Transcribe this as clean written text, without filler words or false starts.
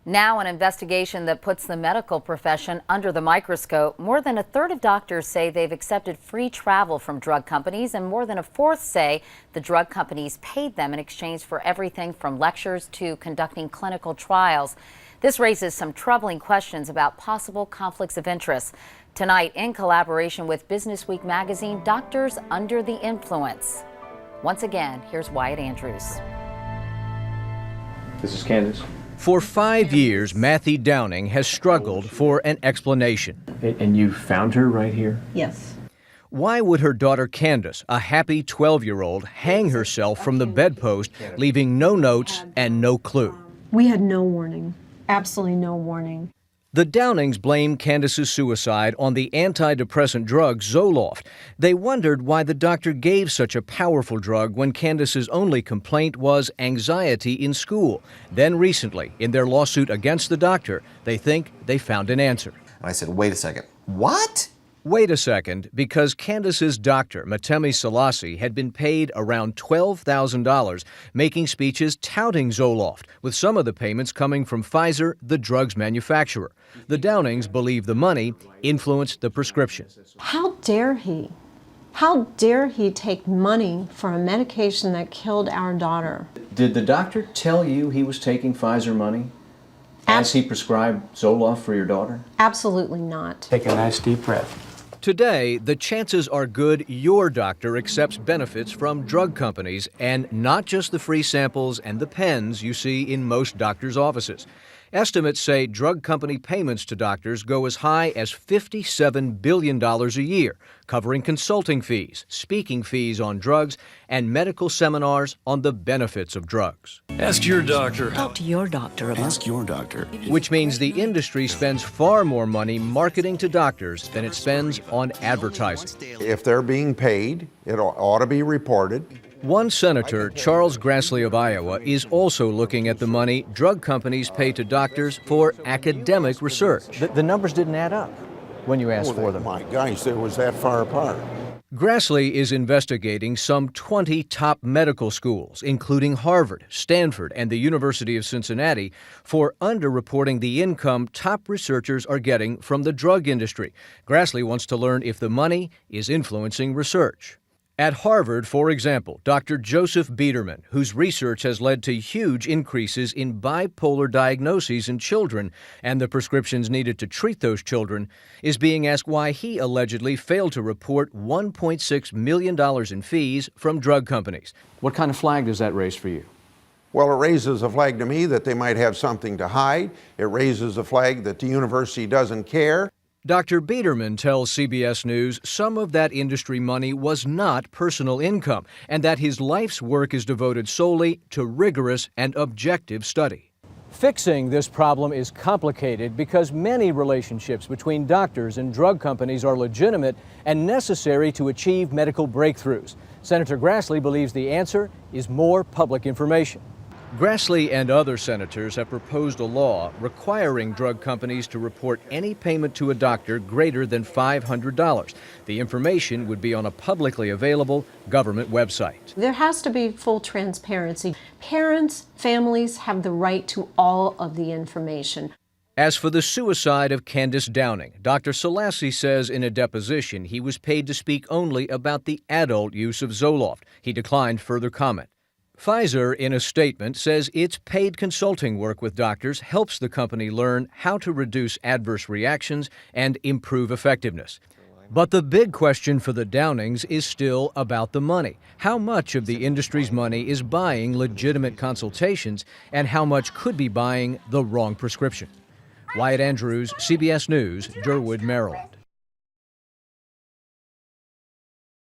Now, an investigation that puts the medical profession under the microscope. More than a third of doctors say they've accepted free travel from drug companies, and more than a fourth say the drug companies paid them in exchange for everything from lectures to conducting clinical trials. This raises some troubling questions about possible conflicts of interest. Tonight, in collaboration with Business Week magazine, Doctors Under the Influence. Once again, here's Wyatt Andrews. This is Candace. For 5 years, Matthew Downing has struggled for an explanation. And you found her right here? Yes. Why would her daughter Candace, a happy 12-year-old, hang herself from the bedpost, leaving no notes and no clue? We had no warning. Absolutely no warning. The Downings blame Candace's suicide on the antidepressant drug Zoloft. They wondered why the doctor gave such a powerful drug when Candace's only complaint was anxiety in school. Then recently, in their lawsuit against the doctor, they think they found an answer. And I said, wait a second, what? Wait a second, because Candace's doctor, Matemi Selassie, had been paid around $12,000 making speeches touting Zoloft, with some of the payments coming from Pfizer, the drug's manufacturer. The Downings believe the money influenced the prescription. How dare he? How dare he take money for a medication that killed our daughter? Did the doctor tell you he was taking Pfizer money as he prescribed Zoloft for your daughter? Absolutely not. Take a nice deep breath. Today, the chances are good your doctor accepts benefits from drug companies and not just the free samples and the pens you see in most doctors' offices. Estimates say drug company payments to doctors go as high as $57 billion a year, covering consulting fees, speaking fees on drugs, and medical seminars on the benefits of drugs. Ask your doctor. Talk to your doctor about it. Ask your doctor. Which means the industry spends far more money marketing to doctors than it spends on advertising. If they're being paid, it ought to be reported. One senator, Charles Grassley of Iowa, is also looking at the money drug companies pay to doctors for academic research. The numbers didn't add up when you asked for them. My gosh, it was that far apart. Grassley is investigating some 20 top medical schools, including Harvard, Stanford, and the University of Cincinnati, for underreporting the income top researchers are getting from the drug industry. Grassley wants to learn if the money is influencing research. At Harvard, for example, Dr. Joseph Biederman, whose research has led to huge increases in bipolar diagnoses in children and the prescriptions needed to treat those children, is being asked why he allegedly failed to report $1.6 million in fees from drug companies. What kind of flag does that raise for you? Well, it raises a flag to me that they might have something to hide. It raises a flag that the university doesn't care. Dr. Biederman tells CBS News some of that industry money was not personal income and that his life's work is devoted solely to rigorous and objective study. Fixing this problem is complicated because many relationships between doctors and drug companies are legitimate and necessary to achieve medical breakthroughs. Senator Grassley believes the answer is more public information. Grassley and other senators have proposed a law requiring drug companies to report any payment to a doctor greater than $500. The information would be on a publicly available government website. There has to be full transparency. Parents, families have the right to all of the information. As for the suicide of Candace Downing, Dr. Selassie says in a deposition he was paid to speak only about the adult use of Zoloft. He declined further comment. Pfizer, in a statement, says its paid consulting work with doctors helps the company learn how to reduce adverse reactions and improve effectiveness. But the big question for the Downings is still about the money. How much of the industry's money is buying legitimate consultations, and how much could be buying the wrong prescription? Wyatt Andrews, CBS News, Durwood, Maryland.